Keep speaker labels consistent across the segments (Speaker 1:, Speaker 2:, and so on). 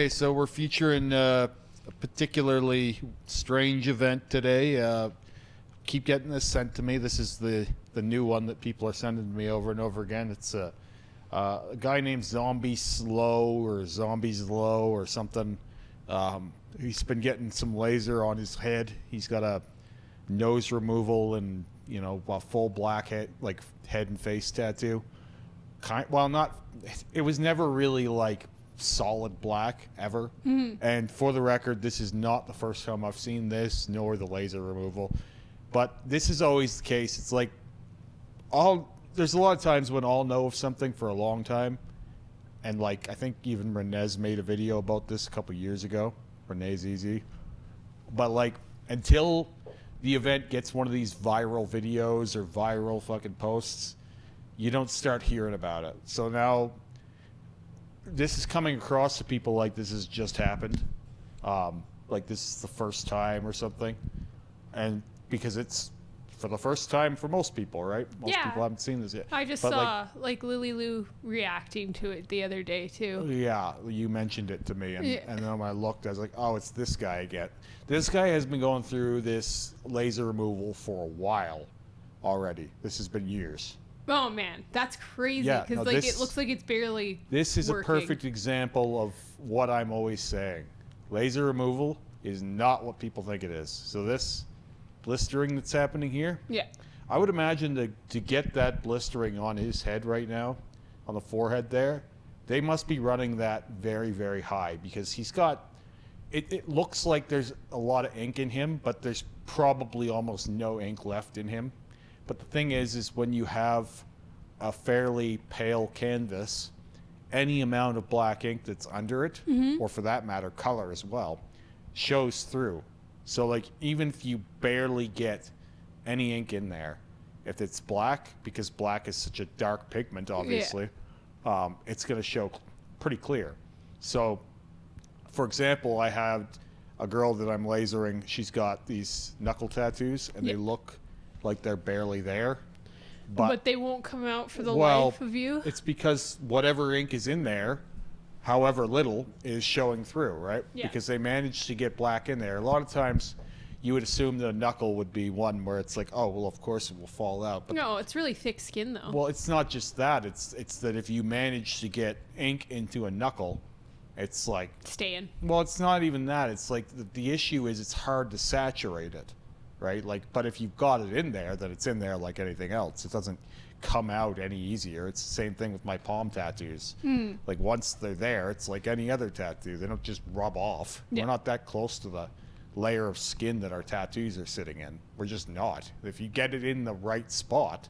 Speaker 1: Okay, so we're featuring a particularly strange event today. Keep getting this sent to me. This is the new one that people are sending to me over and over again. It's a guy named Zombiezlo or something. He's been getting some laser on his head. He's got a nose removal and a full black head, like head and face tattoo. It was never really like solid black ever. And for the record, this is not the first time I've seen this, nor the laser removal. But this is always the case. It's like there's a lot of times when I'll know of something for a long time. And like, I think even Renee's made a video about this a couple years ago. Renee's easy. But like, until the event gets one of these viral videos or viral fucking posts, you don't start hearing about it. So now this is coming across to people like this has just happened. Like this is the first time or something. And because it's for the first time for most people, right? Most people haven't seen this yet.
Speaker 2: I just saw like Lily Lou reacting to it the other day too.
Speaker 1: Yeah, you mentioned it to me, and then when I looked, I was like, oh, it's this guy again. This guy has been going through this laser removal for a while already. This has been years.
Speaker 2: Oh man, that's crazy. Because it looks like it's barely.
Speaker 1: This is
Speaker 2: working.
Speaker 1: A perfect example of what I'm always saying. Laser removal is not what people think it is. So this blistering that's happening here, I would imagine to get that blistering on his head right now, on the forehead there, they must be running that very, very high because he's got. It looks like there's a lot of ink in him, but there's probably almost no ink left in him. But the thing is when you have a fairly pale canvas, any amount of black ink that's under it, or for that matter, color as well, shows through. So like, even if you barely get any ink in there, if it's black, because black is such a dark pigment, obviously, it's going to show pretty clear. So, for example, I have a girl that I'm lasering. She's got these knuckle tattoos, and they look like they're barely there,
Speaker 2: but they won't come out for the life of you.
Speaker 1: It's because whatever ink is in there, however little, is showing through, right? Because they managed to get black in there. A lot of times you would assume that a knuckle would be one where it's like, oh well, of course it will fall out. But
Speaker 2: no, it's really thick skin though.
Speaker 1: Well, it's not just that. It's that if you manage to get ink into a knuckle, it's like
Speaker 2: staying.
Speaker 1: Well, it's not even that. It's like the issue is it's hard to saturate it. Right? Like, but if you've got it in there, then it's in there like anything else. It doesn't come out any easier. It's the same thing with my palm tattoos. Like, once they're there, it's like any other tattoo. They don't just rub off. We're not that close to the layer of skin that our tattoos are sitting in. We're just not. If you get it in the right spot,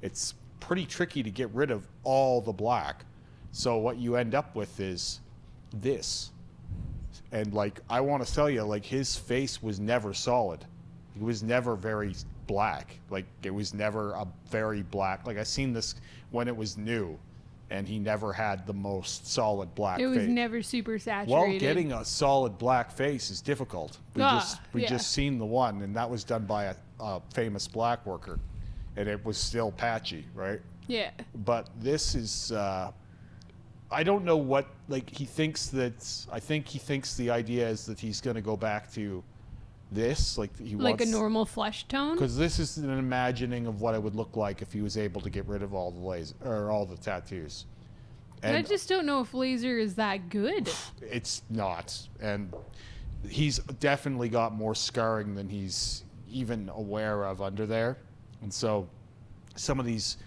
Speaker 1: it's pretty tricky to get rid of all the black. So what you end up with is this. And, like, I want to tell you, like, his face was never solid. It was never very black. Like, it was never a very black. Like, I seen this when it was new, and he never had the most solid black face.
Speaker 2: It was never super saturated.
Speaker 1: Well, getting a solid black face is difficult. We just seen the one, and that was done by a famous black worker, and it was still patchy, right?
Speaker 2: Yeah.
Speaker 1: But this is, I don't know what, like, he thinks that, I think he thinks the idea is that he's going to go back to this, like he wants,
Speaker 2: a normal flesh tone,
Speaker 1: because this is an imagining of what it would look like if he was able to get rid of all the laser or all the tattoos. And
Speaker 2: I just don't know if laser is that good.
Speaker 1: It's not, and he's definitely got more scarring than he's even aware of under there, and so some of these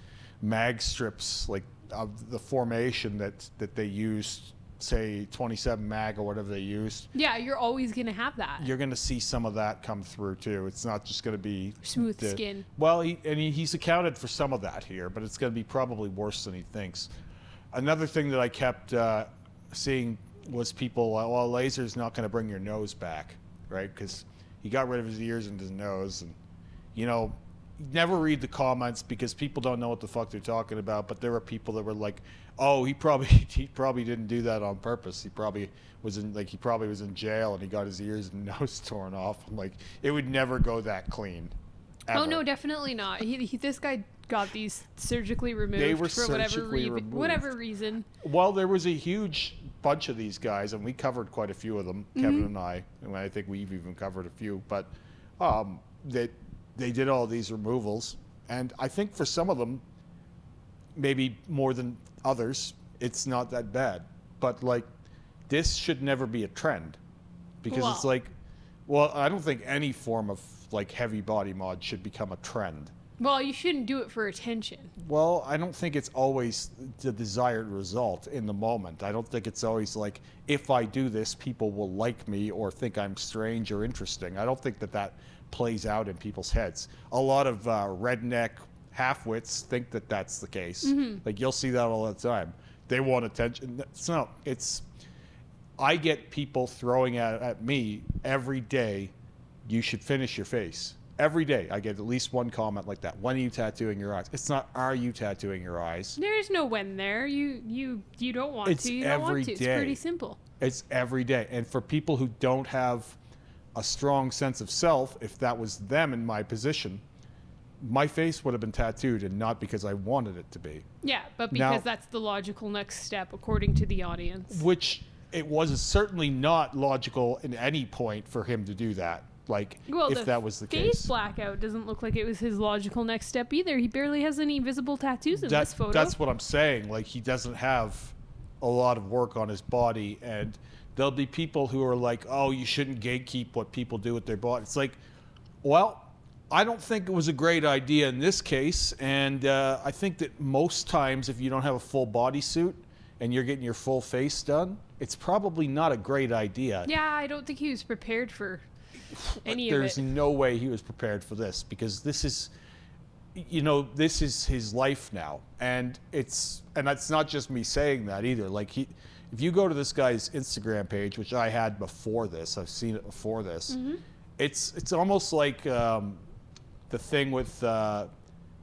Speaker 1: mag strips, like of the formation that they used, say 27 mag or whatever they used.
Speaker 2: Yeah, you're always going to have that.
Speaker 1: You're going to see some of that come through too. It's not just going to be
Speaker 2: smooth skin.
Speaker 1: Well, he's accounted for some of that here, but it's going to be probably worse than he thinks. Another thing that I kept seeing was people, well, laser's not going to bring your nose back, right? Because he got rid of his ears and his nose, and never read the comments because people don't know what the fuck they're talking about. But there were people that were like, "Oh, he probably didn't do that on purpose. He probably was in jail and he got his ears and nose torn off." I'm like, it would never go that clean. Ever.
Speaker 2: Oh no, definitely not. This guy got these surgically removed
Speaker 1: They were
Speaker 2: for whatever reason.
Speaker 1: Well, there was a huge bunch of these guys, and we covered quite a few of them, Kevin and I think we've even covered a few, but they did all these removals, and I think for some of them, maybe more than others, it's not that bad. But like, this should never be a trend, because it's like, well, I don't think any form of like heavy body mod should become a trend.
Speaker 2: Well, you shouldn't do it for attention.
Speaker 1: Well, I don't think it's always the desired result in the moment. I don't think it's always like, if I do this, people will like me or think I'm strange or interesting. I don't think that plays out in people's heads. A lot of redneck half-wits think that that's the case. Like, you'll see that all the time. They want attention. I get people throwing at me every day, you should finish your face. Every day I get at least one comment like that. When are you tattooing your eyes? It's not, are you tattooing your eyes?
Speaker 2: There's no when there. You don't want to. You don't want to. It's pretty simple.
Speaker 1: It's every day. And for people who don't have a strong sense of self, if that was them in my position, my face would have been tattooed, and not because I wanted it to be.
Speaker 2: Yeah, but because that's the logical next step according to the audience.
Speaker 1: Which it was certainly not logical in any point for him to do that. Like, if that was the case.
Speaker 2: Face blackout doesn't look like it was his logical next step either. He barely has any visible tattoos in this photo.
Speaker 1: That's what I'm saying. Like, he doesn't have a lot of work on his body, and there'll be people who are like, oh, you shouldn't gatekeep what people do with their body. It's like, well, I don't think it was a great idea in this case, and I think that most times if you don't have a full bodysuit and you're getting your full face done, it's probably not a great idea.
Speaker 2: Yeah, I don't think he was prepared for
Speaker 1: There's no way he was prepared for this, because this is his life now, and it's not just me saying that either. Like, if you go to this guy's Instagram page, which I had before this, I've seen it before this. It's almost like the thing with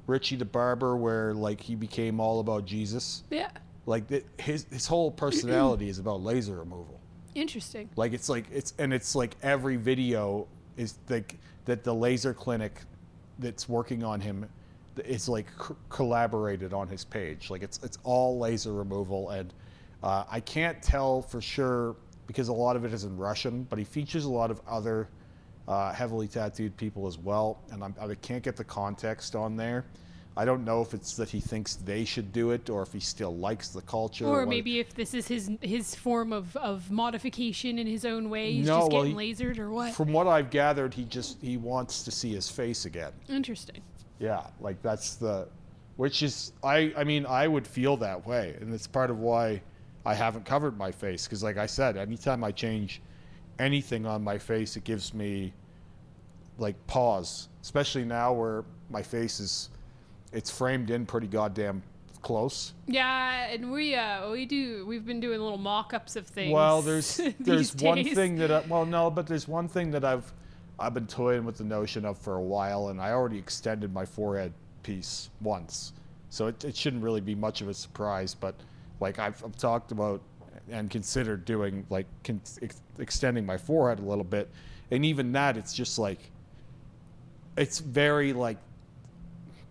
Speaker 1: Richie the Barber, where like he became all about Jesus.
Speaker 2: Yeah.
Speaker 1: Like his whole personality is about laser removal.
Speaker 2: Interesting.
Speaker 1: Like, it's like every video is like that the laser clinic that's working on him is like collaborated on his page. Like, it's all laser removal, and I can't tell for sure because a lot of it is in Russian, but he features a lot of other heavily tattooed people as well, and I can't get the context on there. I don't know if it's that he thinks they should do it, or if he still likes the culture.
Speaker 2: Or maybe if this is his form of modification in his own way. He's just getting lasered, or what?
Speaker 1: From what I've gathered, he wants to see his face again.
Speaker 2: Interesting.
Speaker 1: Yeah, like which is, I mean, I would feel that way. And it's part of why I haven't covered my face. Because like I said, anytime I change anything on my face, it gives me like pause. Especially now where my face it's framed in pretty goddamn close.
Speaker 2: Yeah, and we've been doing little mock-ups of things.
Speaker 1: Well, there's one thing that there's one thing that I've been toying with the notion of for a while, and I already extended my forehead piece once, so it shouldn't really be much of a surprise. But like I've talked about and considered doing like extending my forehead a little bit, and even that, it's just like, it's very like,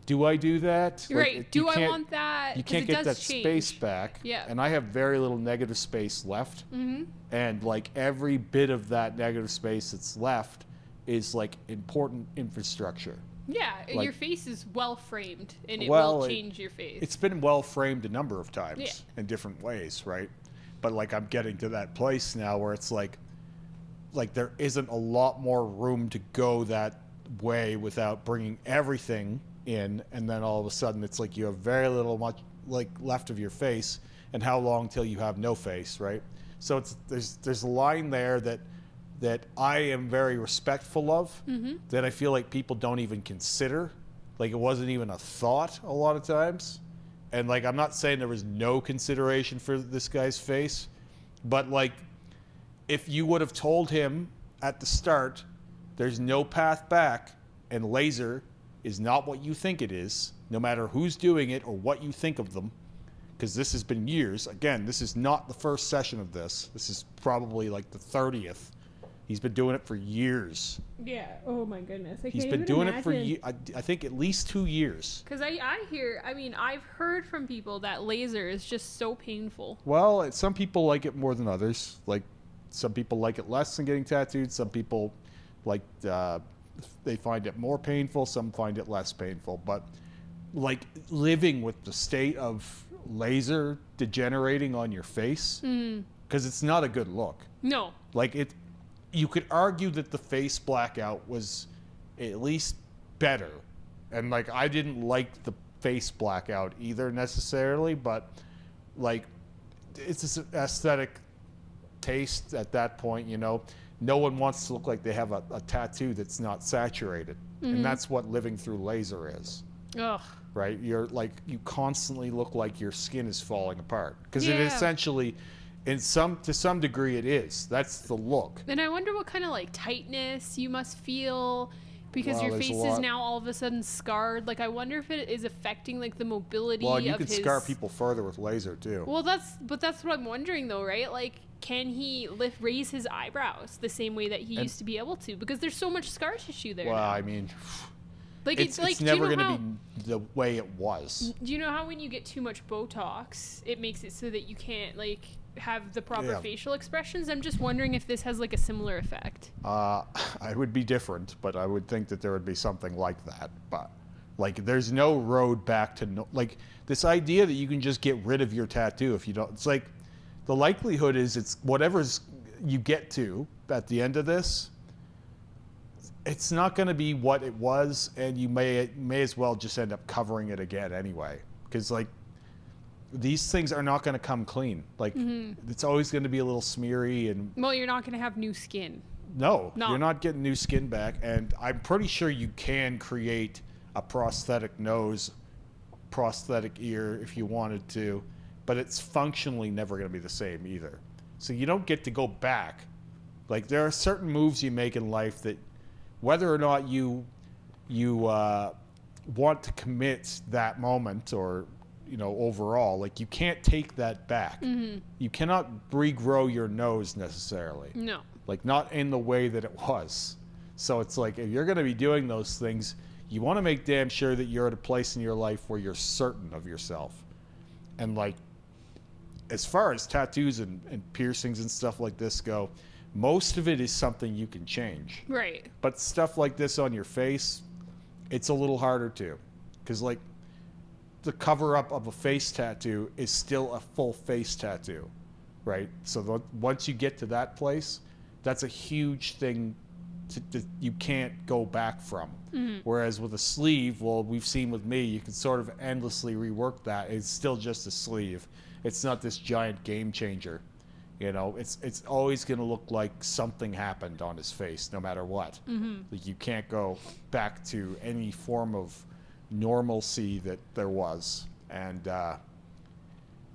Speaker 1: do I do that?
Speaker 2: Right.
Speaker 1: Like,
Speaker 2: do I want that?
Speaker 1: You can't get that space back.
Speaker 2: Yeah.
Speaker 1: And I have very little negative space left. And like every bit of that negative space that's left is like important infrastructure.
Speaker 2: Yeah.
Speaker 1: Like,
Speaker 2: your face is well framed, and it will change your face.
Speaker 1: It's been well framed a number of times in different ways, right? But like, I'm getting to that place now where it's like there isn't a lot more room to go that way without bringing everything in, and then all of a sudden it's like you have very much like left of your face, and how long till you have no face, right? So there's a line there that I am very respectful of, that I feel like people don't even consider. Like, it wasn't even a thought a lot of times. And like, I'm not saying there was no consideration for this guy's face, but like, if you would have told him at the start, there's no path back, and laser is not what you think it is, no matter who's doing it or what you think of them, because this has been years. Again, this is not the first session of this. This is probably like the 30th He's been doing it for years.
Speaker 2: Yeah. Oh my goodness.
Speaker 1: He's been doing it for I think at least 2 years.
Speaker 2: Because I've heard from people that laser is just so painful.
Speaker 1: Well, some people like it more than others. Like, some people like it less than getting tattooed. Some people like they find it more painful. Some find it less painful. But like living with the state of laser degenerating on your face, because it's not a good look.
Speaker 2: No.
Speaker 1: Like it. You could argue that the face blackout was at least better. And, like, I didn't like the face blackout either necessarily, but, like, it's an aesthetic taste at that point, you know. No one wants to look like they have a tattoo that's not saturated. And that's what living through laser is.
Speaker 2: Ugh.
Speaker 1: Right? You're, like, you constantly look like your skin is falling apart. Because it essentially... to some degree it is. That's the look.
Speaker 2: And I wonder what kind of like tightness you must feel because your face is now all of a sudden scarred. Like I wonder if it is affecting like the mobility of his...
Speaker 1: Well, you can scar people further with laser too.
Speaker 2: Well, that's what I'm wondering though, right? Like can he raise his eyebrows the same way that he used to be able to? Because there's so much scar tissue there.
Speaker 1: Well,
Speaker 2: now.
Speaker 1: I mean...
Speaker 2: Like it's
Speaker 1: never going to be the way it was.
Speaker 2: Do you know how when you get too much Botox, it makes it so that you can't like have the proper facial expressions? I'm just wondering if this has like a similar effect.
Speaker 1: I would be different, but I would think that there would be something like that. But like, there's no road back to like this idea that you can just get rid of your tattoo if you don't. It's like the likelihood is it's whatever's you get to at the end of this. It's not going to be what it was, and you may as well just end up covering it again anyway. Because like these things are not going to come clean. Like it's always going to be a little smeary and.
Speaker 2: Well, you're not going to have new skin.
Speaker 1: No, you're not getting new skin back, and I'm pretty sure you can create a prosthetic nose, prosthetic ear if you wanted to, but it's functionally never going to be the same either. So you don't get to go back. Like there are certain moves you make in life that. Whether or not you want to commit that moment or, you know, overall, like you can't take that back. You cannot regrow your nose necessarily.
Speaker 2: No.
Speaker 1: Like not in the way that it was. So it's like if you're going to be doing those things, you want to make damn sure that you're at a place in your life where you're certain of yourself. And like as far as tattoos and piercings and stuff like this go, most of it is something you can change.
Speaker 2: Right.
Speaker 1: But stuff like this on your face, it's a little harder to. Because, like, the cover-up of a face tattoo is still a full face tattoo, right? So once you get to that place, that's a huge thing you can't go back from. Whereas with a sleeve, well, we've seen with me, you can sort of endlessly rework that. It's still just a sleeve. It's not this giant game changer. You know, it's always going to look like something happened on his face, no matter what. Like you can't go back to any form of normalcy that there was. And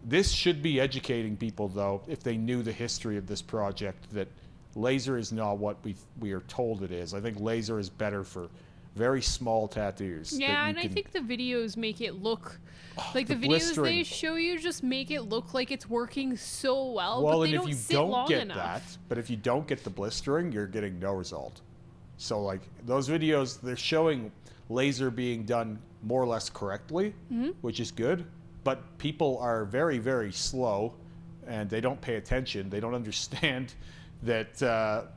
Speaker 1: this should be educating people, though, if they knew the history of this project, that laser is not what we are told it is. I think laser is better for very small tattoos.
Speaker 2: Yeah, and I think the videos make it look... Like the videos they show you just make it look like it's working so well, but they don't sit long enough.
Speaker 1: But if you don't get the blistering, you're getting no result. So like those videos, they're showing laser being done more or less correctly, which is good. But people are very, very slow, and they don't pay attention. They don't understand that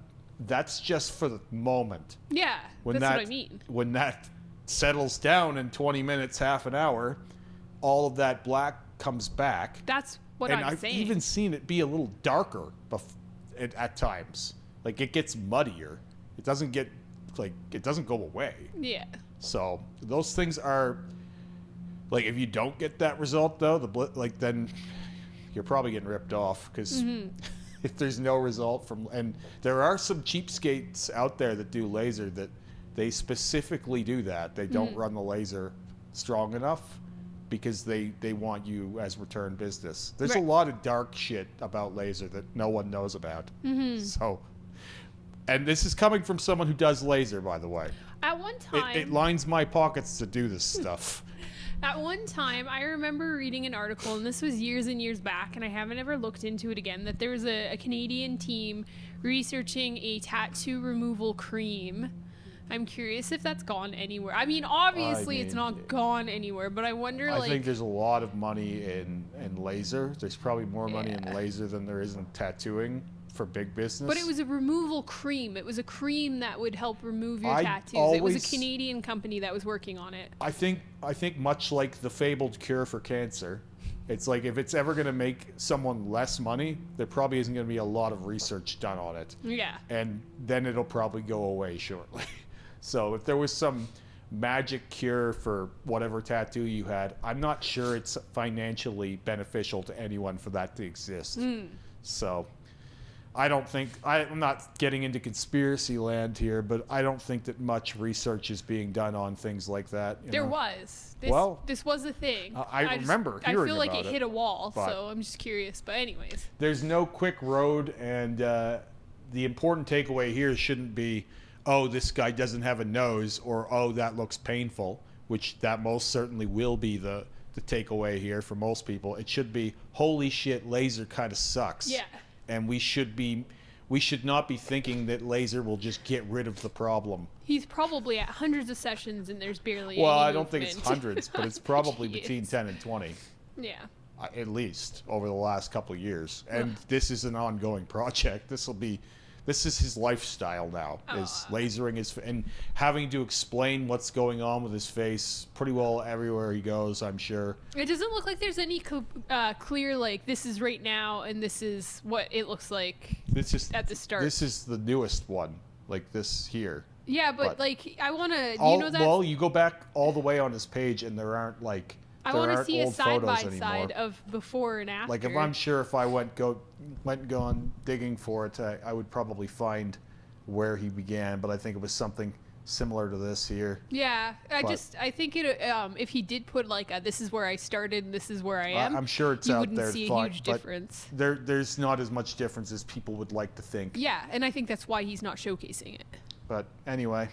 Speaker 1: that's just for the moment.
Speaker 2: Yeah, that's what I mean.
Speaker 1: When that settles down in 20 minutes, half an hour, all of that black comes back.
Speaker 2: That's what I'm saying.
Speaker 1: And I've even seen it be a little darker at times. Like it gets muddier. It doesn't go away.
Speaker 2: Yeah.
Speaker 1: So those things are like if you don't get that result though, then you're probably getting ripped off because if there's no result and there are some cheapskates out there that do laser that they specifically do that. They don't run the laser strong enough. Because they want you as return business. There's a lot of dark shit about laser that no one knows about. So, and this is coming from someone who does laser, by the way.
Speaker 2: At one time...
Speaker 1: It lines my pockets to do this stuff.
Speaker 2: At one time, I remember reading an article, and this was years and years back, and I haven't ever looked into it again, that there was a Canadian team researching a tattoo removal cream. I'm curious if that's gone anywhere. I mean, obviously it's not gone anywhere, but I wonder,
Speaker 1: I think there's a lot of money in laser. There's probably more money in laser than there is in tattooing for big business.
Speaker 2: But it was a removal cream. It was a cream that would help remove your tattoos. It was a Canadian company that was working on it.
Speaker 1: I think much like the fabled cure for cancer, it's like if it's ever going to make someone less money, there probably isn't going to be a lot of research done on it.
Speaker 2: Yeah.
Speaker 1: And then it'll probably go away shortly. So if there was some magic cure for whatever tattoo you had, I'm not sure it's financially beneficial to anyone for that to exist. So I don't think, I'm not getting into conspiracy land here, but I don't think that much research is being done on things like that.
Speaker 2: There was. This was a thing.
Speaker 1: I remember hearing
Speaker 2: I feel like
Speaker 1: about
Speaker 2: it hit a wall, so I'm just curious. But anyways.
Speaker 1: There's no quick road, and the important takeaway here shouldn't be, oh, this guy doesn't have a nose, or oh, that looks painful, which that most certainly will be the takeaway here for most people. It should be, holy shit, laser kind of sucks.
Speaker 2: Yeah.
Speaker 1: And we should not be thinking that laser will just get rid of the problem.
Speaker 2: He's probably at hundreds of sessions and there's barely
Speaker 1: any
Speaker 2: I
Speaker 1: don't think it's hundreds, but it's probably between 10 and 20.
Speaker 2: Yeah.
Speaker 1: At least over the last couple of years. And this is an ongoing project. This is his lifestyle now, is lasering his and having to explain what's going on with his face pretty well everywhere he goes, I'm sure.
Speaker 2: It doesn't look like there's any clear, like, this is right now and this is what it looks like at the start.
Speaker 1: This is the newest one, like this here.
Speaker 2: Yeah, but like, I want to, you know that?
Speaker 1: Well, you go back all the way on his page and there aren't, like,
Speaker 2: I want to see a side-by-side of before and after.
Speaker 1: Like, if I went gone digging for it, I would probably find where he began, but I think it was something similar to this here.
Speaker 2: Yeah, I think it. If he did put like this is where I started, and this is where I am.
Speaker 1: I'm sure it's out there.
Speaker 2: You wouldn't see a huge difference.
Speaker 1: There's not as much difference as people would like to think.
Speaker 2: Yeah, and I think that's why he's not showcasing it.
Speaker 1: But anyway.